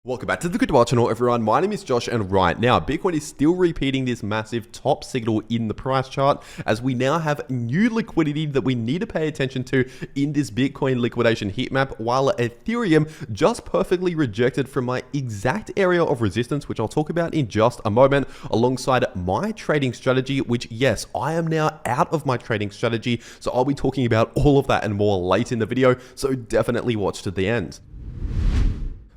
Welcome back to the cryptowrld channel, everyone. My name is Josh, and right now Bitcoin is still repeating this massive top signal in the price chart, as we now have new liquidity that we need to pay attention to in this Bitcoin liquidation heat map, while Ethereum just perfectly rejected from my exact area of resistance, which I'll talk about in just a moment, alongside my trading strategy, which, yes, I am now out of my trading strategy, so I'll be talking about all of that and more late in the video, so definitely watch to the end.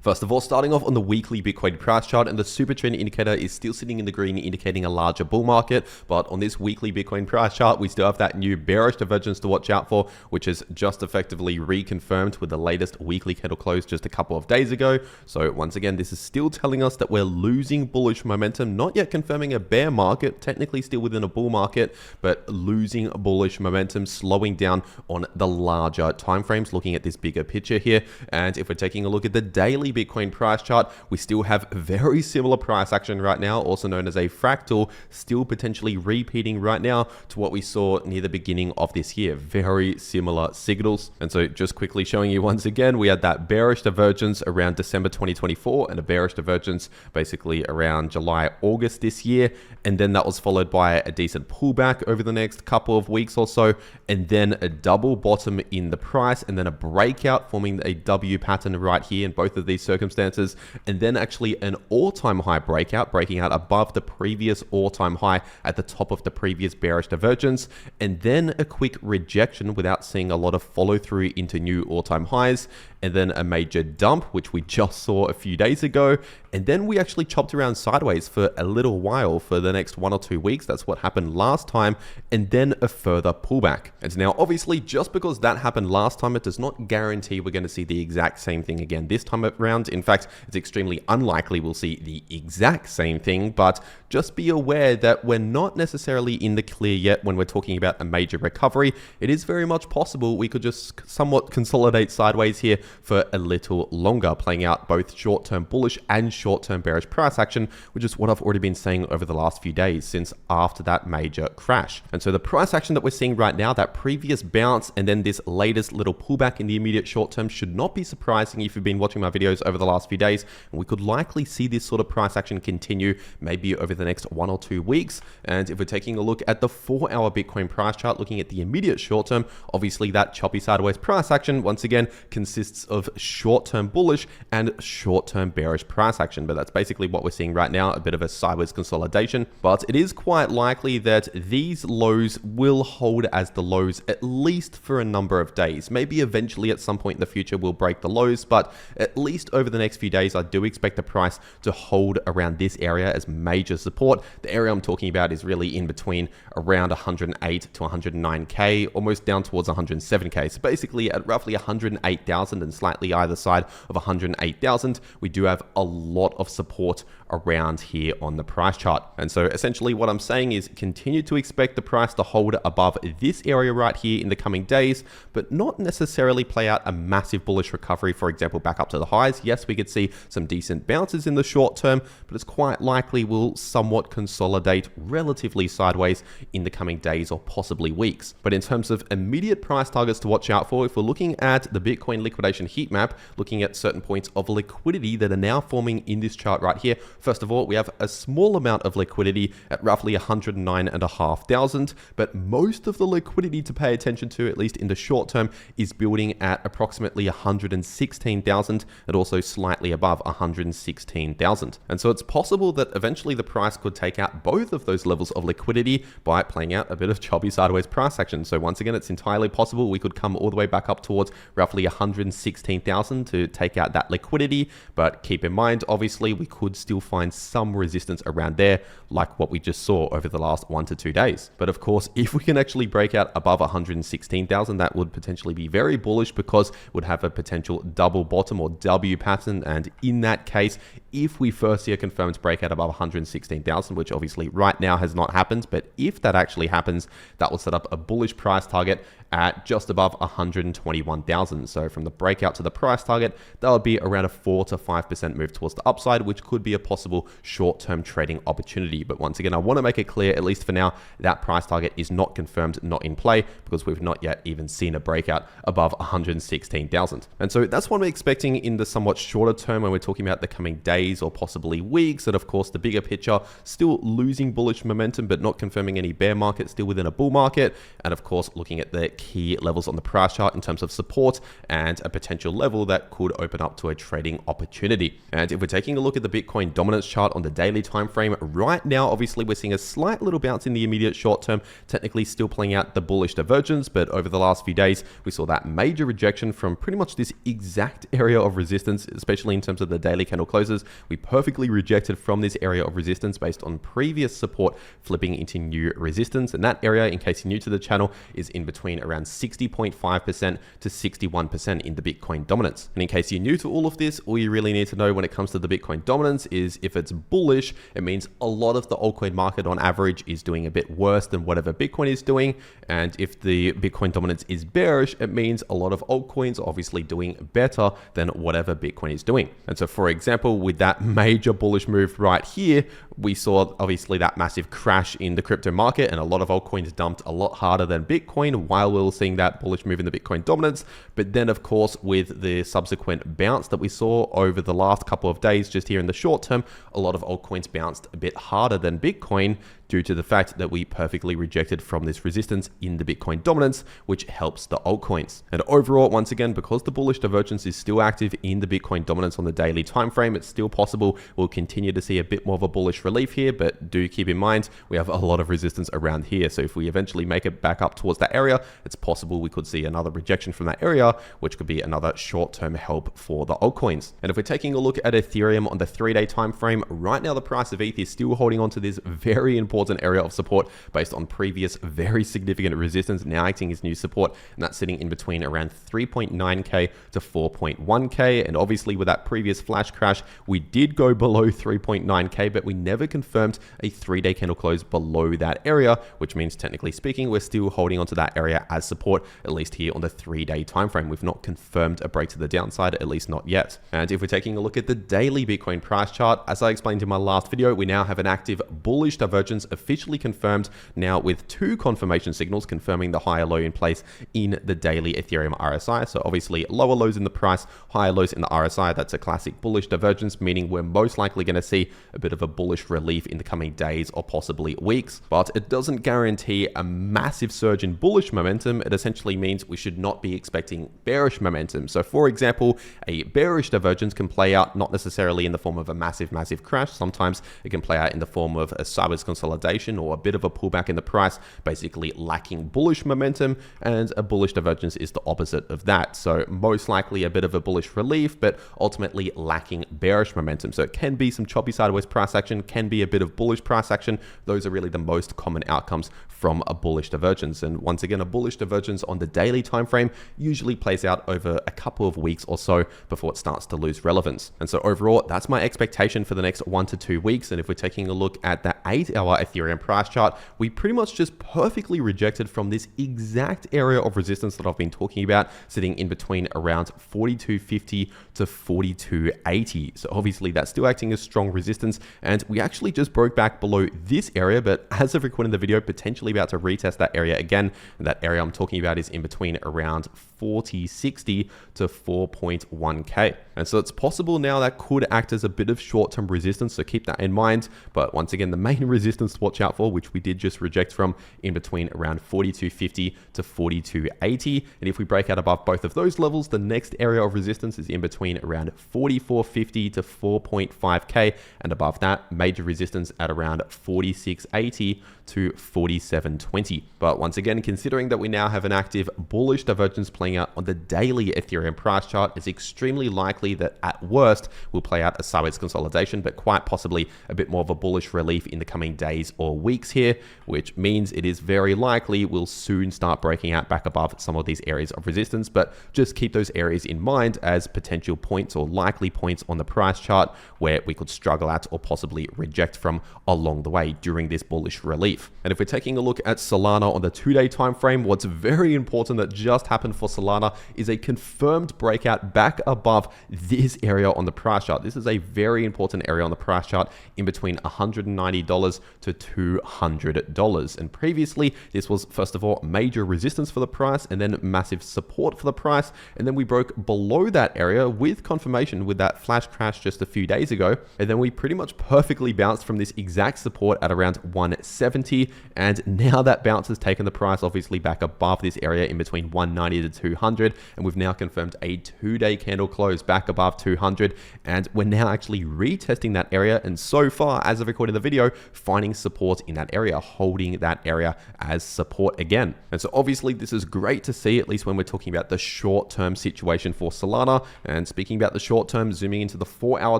First of all, starting off on the weekly Bitcoin price chart, and the super trend indicator is still sitting in the green, indicating a larger bull market. But on this weekly Bitcoin price chart, we still have that new bearish divergence to watch out for, which is just effectively reconfirmed with the latest weekly candle close just a couple of days ago. So once again, this is still telling us that we're losing bullish momentum, not yet confirming a bear market, technically still within a bull market, but losing bullish momentum, slowing down on the larger timeframes, looking at this bigger picture here. And if we're taking a look at the daily Bitcoin price chart, we still have very similar price action right now, also known as a fractal, still potentially repeating right now to what we saw near the beginning of this year. Very similar signals. And so just quickly showing you once again, we had that bearish divergence around December 2024 and a bearish divergence basically around July, August this year. And then that was followed by a decent pullback over the next couple of weeks or so, and then a double bottom in the price, and then a breakout forming a W pattern right here in both of these circumstances, and then actually an all-time high breakout, breaking out above the previous all-time high at the top of the previous bearish divergence, and then a quick rejection without seeing a lot of follow-through into new all-time highs, and then a major dump, which we just saw a few days ago, and then we actually chopped around sideways for a little while for the next 1 or 2 weeks. That's what happened last time, and then a further pullback. And now obviously, just because that happened last time, it does not guarantee we're going to see the exact same thing again this time around. In fact, it's extremely unlikely we'll see the exact same thing, but just be aware that we're not necessarily in the clear yet when we're talking about a major recovery. It is very much possible we could just somewhat consolidate sideways here for a little longer, playing out both short-term bullish and short-term bearish price action, which is what I've already been saying over the last few days since after that major crash. And so the price action that we're seeing right now, that previous bounce and then this latest little pullback in the immediate short term, should not be surprising if you've been watching my videos over the last few days. And we could likely see this sort of price action continue maybe over the next 1 or 2 weeks. And if we're taking a look at the 4-hour Bitcoin price chart, looking at the immediate short term, obviously that choppy sideways price action once again consists of short-term bullish and short-term bearish price action. But that's basically what we're seeing right now, a bit of a sideways consolidation. But it is quite likely that these lows will hold as the lows at least for a number of days. Maybe eventually at some point in the future we'll break the lows, but at least over the next few days I do expect the price to hold around this area as major support. The area I'm talking about is really in between around 108 to 109k, almost down towards 107k. So basically at roughly 108,000 and slightly either side of 108,000, we do have a lot of support around here on the price chart. And so essentially what I'm saying is continue to expect the price to hold above this area right here in the coming days, but not necessarily play out a massive bullish recovery, for example, back up to the highs. Yes, we could see some decent bounces in the short term, but it's quite likely we'll somewhat consolidate relatively sideways in the coming days or possibly weeks. But in terms of immediate price targets to watch out for, if we're looking at the Bitcoin liquidation heat map, looking at certain points of liquidity that are now forming in this chart right here, first of all, we have a small amount of liquidity at roughly 109,500, but most of the liquidity to pay attention to, at least in the short term, is building at approximately 116,000 and also slightly above 116,000. And so it's possible that eventually the price could take out both of those levels of liquidity by playing out a bit of choppy sideways price action. So once again, it's entirely possible we could come all the way back up towards roughly 116,000 to take out that liquidity. But keep in mind, obviously, we could still find some resistance around there, like what we just saw over the last 1 to 2 days. But of course, if we can actually break out above 116,000, that would potentially be very bullish because it would have a potential double bottom or W pattern. And in that case, if we first see a confirmed breakout above 116,000, which obviously right now has not happened, but if that actually happens, that will set up a bullish price target at just above 121,000. So from the breakout to the price target, that would be around a 4 to 5% move towards the upside, which could be a possible short-term trading opportunity. But once again, I want to make it clear, at least for now, that price target is not confirmed, not in play, because we've not yet even seen a breakout above 116,000. And so that's what I'm expecting in the somewhat shorter term when we're talking about the coming days or possibly weeks. And of course, the bigger picture, still losing bullish momentum, but not confirming any bear market, still within a bull market. And of course, looking at the key levels on the price chart in terms of support and a potential level that could open up to a trading opportunity. And if we're taking a look at the Bitcoin dominance chart on the daily time frame, right now, obviously we're seeing a slight little bounce in the immediate short term, technically still playing out the bullish divergence, but over the last few days, we saw that major rejection from pretty much this exact area of resistance, especially in terms of the daily candle closes. We perfectly rejected from this area of resistance based on previous support flipping into new resistance. And that area, in case you're new to the channel, is in between around 60.5% to 61% in the Bitcoin dominance. And in case you're new to all of this, all you really need to know when it comes to the Bitcoin dominance is if it's bullish, it means a lot of the altcoin market on average is doing a bit worse than whatever Bitcoin is doing. And if the Bitcoin dominance is bearish, it means a lot of altcoins are obviously doing better than whatever Bitcoin is doing. And so for example, with that major bullish move right here, we saw obviously that massive crash in the crypto market and a lot of altcoins dumped a lot harder than Bitcoin while we were seeing that bullish move in the Bitcoin dominance. But then of course, with the subsequent bounce that we saw over the last couple of days, just here in the short term, a lot of altcoins bounced a bit harder than Bitcoin due to the fact that we perfectly rejected from this resistance in the Bitcoin dominance, which helps the altcoins. And overall, once again, because the bullish divergence is still active in the Bitcoin dominance on the daily time frame, it's still possible we'll continue to see a bit more of a bullish relief here, but do keep in mind we have a lot of resistance around here. So if we eventually make it back up towards that area, it's possible we could see another rejection from that area, which could be another short-term help for the altcoins. And if we're taking a look at Ethereum on the 3-day time frame, right now the price of ETH is still holding on to this very important area of support based on previous very significant resistance, now acting as new support, and that's sitting in between around 3.9k to 4.1k. And obviously with that previous flash crash, we did go below 3.9k, but we never confirmed a 3-day candle close below that area, which means technically speaking, we're still holding onto that area as support, at least here on the 3-day time frame. We've not confirmed a break to the downside, at least not yet. And if we're taking a look at the daily Bitcoin price chart, as I explained in my last video, we now have an active bullish divergence officially confirmed now with 2 confirmation signals confirming the higher low in place in the daily Ethereum RSI. So obviously lower lows in the price, higher lows in the RSI. That's a classic bullish divergence, meaning we're most likely going to see a bit of a bullish relief in the coming days or possibly weeks. But it doesn't guarantee a massive surge in bullish momentum. It essentially means we should not be expecting bearish momentum. So for example, a bearish divergence can play out not necessarily in the form of a massive crash. Sometimes it can play out in the form of a sideways consolidation or a bit of a pullback in the price, basically lacking bullish momentum, and a bullish divergence is the opposite of that. So most likely a bit of a bullish relief, but ultimately lacking bearish momentum. So it can be some choppy sideways price action, can be a bit of bullish price action. Those are really the most common outcomes from a bullish divergence. And once again, a bullish divergence on the daily time frame usually plays out over a couple of weeks or so before it starts to lose relevance. And so overall, that's my expectation for the next 1 to 2 weeks. And if we're taking a look at the 8-hour Ethereum price chart, we pretty much just perfectly rejected from this exact area of resistance that I've been talking about, sitting in between around 42.50 to 42.80. So obviously that's still acting as strong resistance, and we actually just broke back below this area, but as of recording the video, potentially about to retest that area again. And that area I'm talking about is in between around 40.60 to 4.1k. And so it's possible now that could act as a bit of short-term resistance, so keep that in mind. But once again, the main resistance to watch out for, which we did just reject from, in between around 42.50 to 42.80. And if we break out above both of those levels, the next area of resistance is in between around 44.50 to 4.5k, and above that, major resistance at around 46.80 to 47.20. But once again, considering that we now have an active bullish divergence playing out on the daily Ethereum price chart, it's extremely likely likely that at worst we'll play out a sideways consolidation, but quite possibly a bit more of a bullish relief in the coming days or weeks here, which means it is very likely we'll soon start breaking out back above some of these areas of resistance. But just keep those areas in mind as potential points or likely points on the price chart where we could struggle at or possibly reject from along the way during this bullish relief. And if we're taking a look at Solana on the 2-day time frame, what's very important that just happened for Solana is a confirmed breakout back above this area on the price chart. This is a very important area on the price chart in between $190 to $200. And previously, this was first of all major resistance for the price and then massive support for the price. And then we broke below that area with confirmation with that flash crash just a few days ago. And then we pretty much perfectly bounced from this exact support at around 170. And now that bounce has taken the price obviously back above this area in between 190 to 200. And we've now confirmed a 2-day candle close back above 200. And we're now actually retesting that area. And so far, as of recording the video, finding support in that area, holding that area as support again. And so obviously this is great to see, at least when we're talking about the short-term situation for Solana. And speaking about the short term, zooming into the 4-hour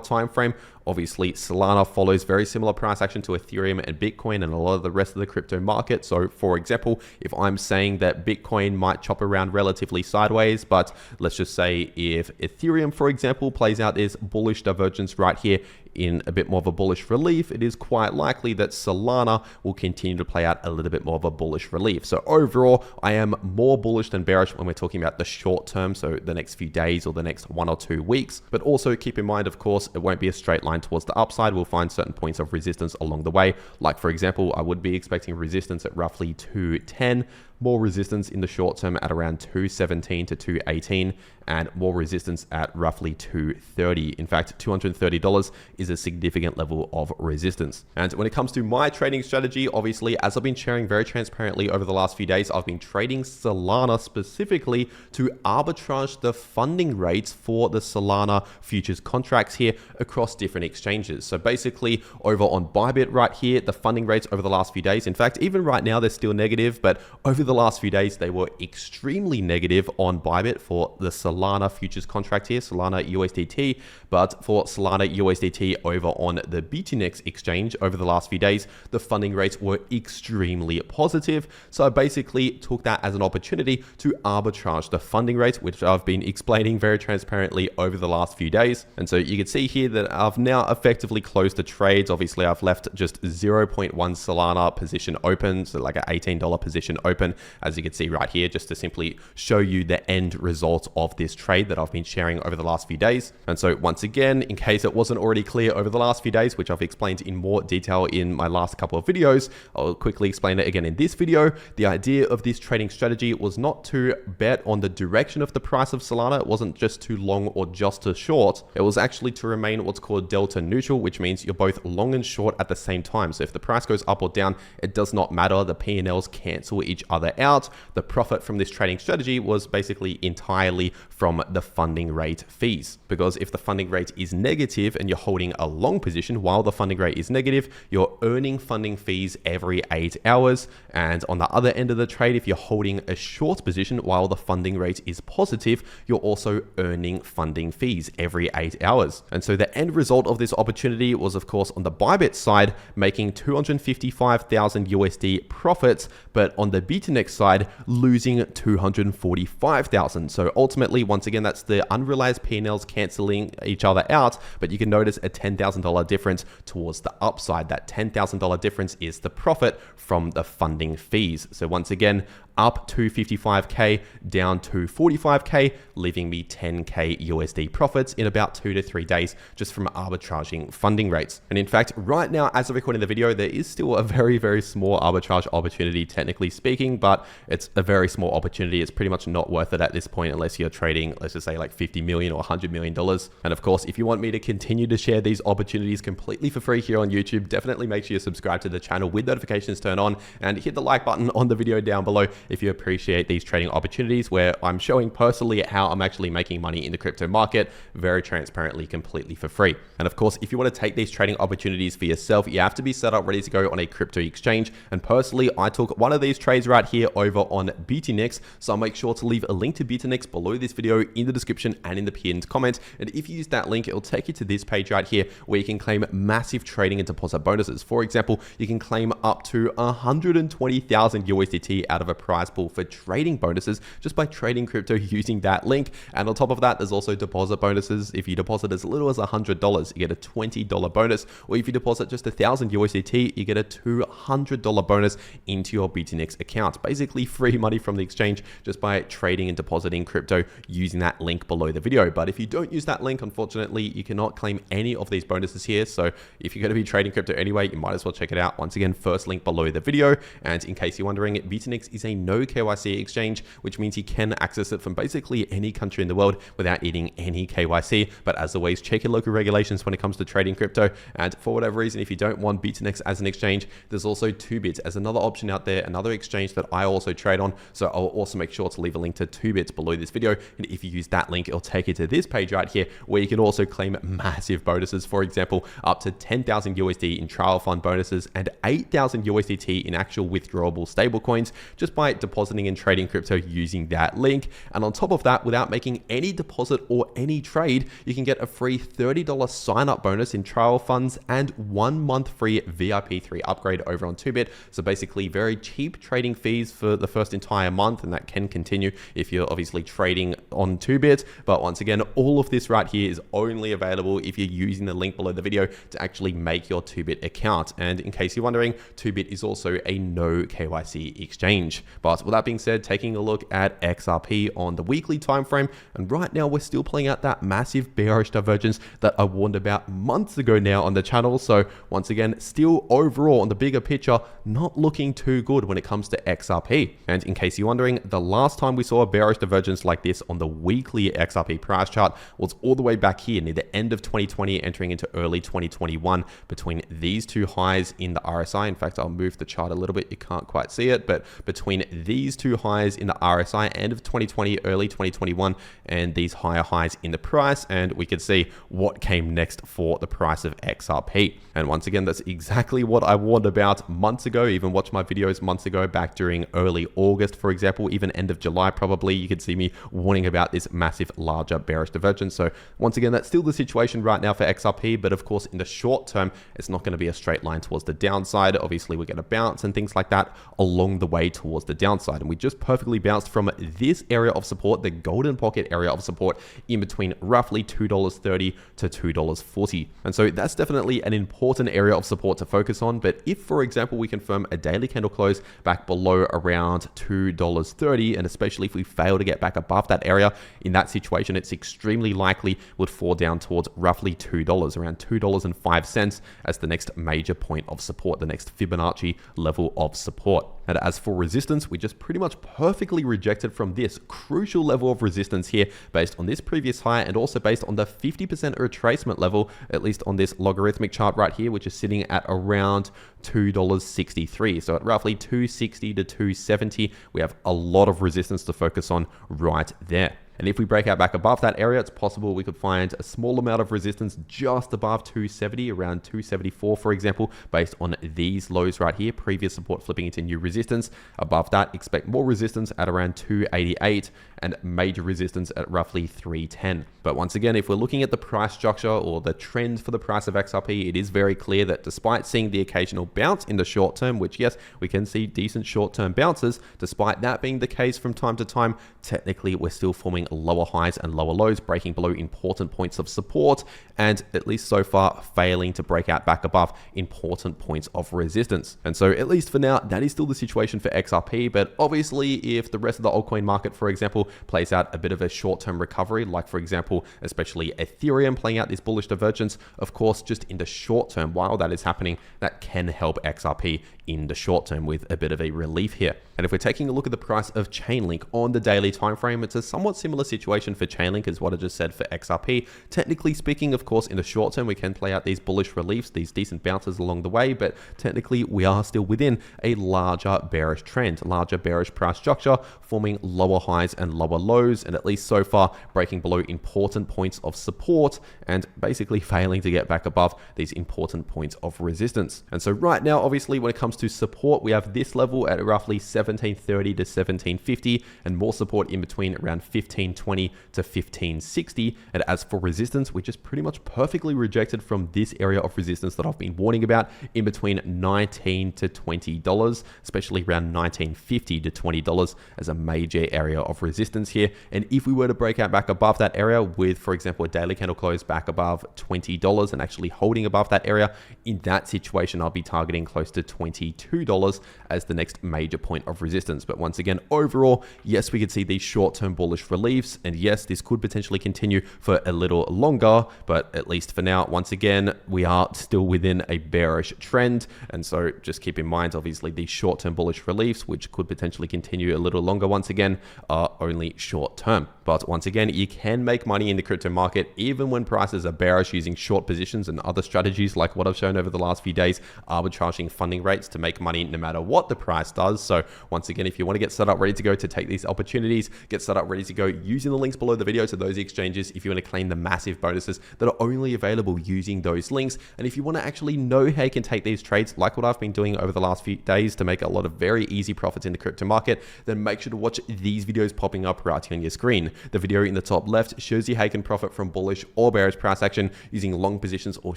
time frame, obviously Solana follows very similar price action to Ethereum and Bitcoin and a lot of the rest of the crypto market. So for example, if I'm saying that Bitcoin might chop around relatively sideways, but let's just say if Ethereum, for example, plays out this bullish divergence right here in a bit more of a bullish relief, it is quite likely that Solana will continue to play out a little bit more of a bullish relief. So overall, I am more bullish than bearish when we're talking about the short term, so the next few days or the next 1 or 2 weeks. But also keep in mind, of course, it won't be a straight line towards the upside. We'll find certain points of resistance along the way. Like for example, I would be expecting resistance at roughly 210, more resistance in the short term at around 217 to 218, and more resistance at roughly 230. In fact, $230 is a significant level of resistance. And when it comes to my trading strategy, obviously, as I've been sharing very transparently over the last few days, I've been trading Solana specifically to arbitrage the funding rates for the Solana futures contracts here across different exchanges. So basically over on Bybit right here, the funding rates over the last few days, in fact, even right now, they're still negative, but over the last few days, they were extremely negative on Bybit for the Solana futures contract here, Solana USDT. But for Solana USDT over on the BTNX exchange over the last few days, the funding rates were extremely positive. So I basically took that as an opportunity to arbitrage the funding rates, which I've been explaining very transparently over the last few days. And so you can see here that I've now effectively closed the trades. Obviously, I've left just 0.1 Solana position open, so like an $18 position open, as you can see right here, just to simply show you the end result of this trade that I've been sharing over the last few days. And so once again, in case it wasn't already clear over the last few days, which I've explained in more detail in my last couple of videos, I'll quickly explain it again in this video. The idea of this trading strategy was not to bet on the direction of the price of Solana. It wasn't just too long or just too short. It was actually to remain what's called delta neutral, which means you're both long and short at the same time. So if the price goes up or down, it does not matter. The P&Ls cancel each other out. The profit from this trading strategy was basically entirely from the funding rate fees, because if the funding rate is negative and you're holding a long position while the funding rate is negative, you're earning funding fees every 8 hours. And on the other end of the trade, if you're holding a short position while the funding rate is positive, you're also earning funding fees every 8 hours. And so the end result of this opportunity was, of course, on the Bybit side, making 255,000 USD profits, but on the BTNX side, losing 245,000. So ultimately, once again, that's the unrealized P&Ls canceling each other out, but you can notice a $10,000 difference towards the upside. That $10,000 difference is the profit from the funding fees. So once again, up to 55K, down to 45K, leaving me 10K USD profits in about 2 to 3 days just from arbitraging funding rates. And in fact, right now, as of recording the video, there is still a very, very small arbitrage opportunity, technically speaking, but it's a very small opportunity. It's pretty much not worth it at this point unless you're trading, let's just say like $50 million or $100 million. And of course, if you want me to continue to share these opportunities completely for free here on YouTube, definitely make sure you subscribe to the channel with notifications turned on and hit the like button on the video down below if you appreciate these trading opportunities where I'm showing personally how I'm actually making money in the crypto market very transparently, completely for free. And of course, if you want to take these trading opportunities for yourself, you have to be set up ready to go on a crypto exchange. And personally, I took one of these trades right here over on BTNext. So I'll make sure to leave a link to BTNext below this video in the description and in the pinned comment. And if you use that link, it'll take you to this page right here where you can claim massive trading and deposit bonuses. For example, you can claim up to 120,000 USDT out of a prize pool for trading bonuses just by trading crypto using that link. And on top of that, there's also deposit bonuses. If you deposit as little as $100, you get a $20 bonus. Or if you deposit just 1,000 USDT, you get a $200 bonus into your BTNext account. Basically free money from the exchange just by trading and depositing crypto using that link below the video. But if you don't use that link, unfortunately, you cannot claim any of these bonuses here. So if you're going to be trading crypto anyway, you might as well check it out. Once again, first link below the video. And in case you're wondering, BTNext is a no KYC exchange, which means you can access it from basically any country in the world without needing any KYC. But as always, check your local regulations when it comes to trading crypto. And for whatever reason, if you don't want BTNext as an exchange, there's also 2bit as another option out there, another exchange that I also trade on. So I'll also make sure to leave a link to 2bit below this video. And if you use that link, it'll take you to this page right here where you can also claim massive bonuses. For example, up to 10,000 USD in trial fund bonuses and 8,000 USDT in actual withdrawable stablecoins just by depositing and trading crypto using that link. And on top of that, without making any deposit or any trade, you can get a free $30 sign up bonus in trial funds and 1 month free VIP3 upgrade over on 2bit. So basically very cheap trading fees for the first entire month, and that can continue if you're obviously trading on 2bit. But once again, all of this right here is only available if you're using the link below the video to actually make your 2bit account. And in case you're wondering, 2bit is also a no KYC exchange. But with that being said, taking a look at XRP on the weekly time frame, and right now we're still playing out that massive bearish divergence that I warned about months ago now on the channel. So once again, still overall on the bigger picture, not looking too good when it comes to XRP. And in case you're wondering, the last time we saw a bearish divergence like this on the weekly XRP price chart was all the way back here near the end of 2020, entering into early 2021 between these two highs in the RSI. In fact, I'll move the chart a little bit. You can't quite see it, but between these two highs in the RSI, end of 2020, early 2021, and these higher highs in the price, and we could see what came next for the price of XRP. And once again, that's exactly what I warned about months ago. Even watch my videos months ago, back during early August, for example, even end of July, probably, you could see me warning about this massive, larger bearish divergence. So once again, that's still the situation right now for XRP, but of course, in the short term, it's not going to be a straight line towards the downside. Obviously, we're going to bounce and things like that along the way towards the downside. And we just perfectly bounced from this area of support, the golden pocket area of support, in between roughly $2.30 to $2.40. And so that's definitely an important area of support to focus on. But if, for example, we confirm a daily candle close back below around $2.30, and especially if we fail to get back above that area, in that situation, it's extremely likely would fall down towards roughly $2, around $2.05 as the next major point of support, the next Fibonacci level of support. And as for resistance, we just pretty much perfectly rejected from this crucial level of resistance here based on this previous high, and also based on the 50% retracement level, at least on this logarithmic chart right here, which is sitting at around $2.63. So at roughly $2.60 to $2.70, we have a lot of resistance to focus on right there. And if we break out back above that area, it's possible we could find a small amount of resistance just above 270, around 274, for example, based on these lows right here, previous support flipping into new resistance. Above that, expect more resistance at around 288 and major resistance at roughly 310. But once again, if we're looking at the price structure or the trend for the price of XRP, it is very clear that despite seeing the occasional bounce in the short term, which yes, we can see decent short-term bounces, despite that being the case from time to time, technically we're still forming lower highs and lower lows, breaking below important points of support, and at least so far failing to break out back above important points of resistance. And so at least for now, that is still the situation for XRP. But obviously, if the rest of the altcoin market, for example, plays out a bit of a short-term recovery, like for example, especially Ethereum playing out this bullish divergence, of course, just in the short term, while that is happening, that can help XRP in the short term with a bit of a relief here. And if we're taking a look at the price of Chainlink on the daily time frame, it's a somewhat similar similar situation for Chainlink as what I just said for XRP. Technically speaking, of course, in the short term, we can play out these bullish reliefs, these decent bounces along the way, but technically we are still within a larger bearish trend, larger bearish price structure, forming lower highs and lower lows, and at least so far breaking below important points of support and basically failing to get back above these important points of resistance. And so right now, obviously, when it comes to support, we have this level at roughly 1730 to 1750, and more support in between around 1520 to 1560. And as for resistance, we just pretty much perfectly rejected from this area of resistance that I've been warning about, in between $19 to $20, especially around $19.50 to $20 as a major area of resistance here. And if we were to break out back above that area with, for example, a daily candle close back above $20 and actually holding above that area, in that situation, I'll be targeting close to $22 as the next major point of resistance. But once again, overall, yes, we could see these short-term bullish reliefs, and yes, this could potentially continue for a little longer, but at least for now, once again, we are still within a bearish trend. And so just keep in mind, obviously, these short-term bullish reliefs, which could potentially continue a little longer, once again, are only short-term. But once again, you can make money in the crypto market even when prices are bearish using short positions and other strategies like what I've shown over the last few days, arbitraging funding rates to make money no matter what the price does. So once again, if you want to get set up ready to go to take these opportunities, get set up ready to go using the links below the video to those exchanges if you want to claim the massive bonuses that are only available using those links. And if you want to actually know how you can take these trades like what I've been doing over the last few days to make a lot of very easy profits in the crypto market, then make sure to watch these videos popping up right here on your screen. The video in the top left shows you how you can profit from bullish or bearish price action using long positions or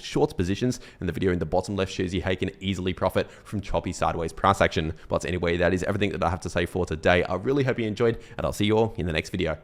short positions, and the video in the bottom left shows you how you can easily profit from choppy sideways price action. But anyway, that is everything that I have to say for today. I really hope you enjoyed, and I'll see you all in the next video.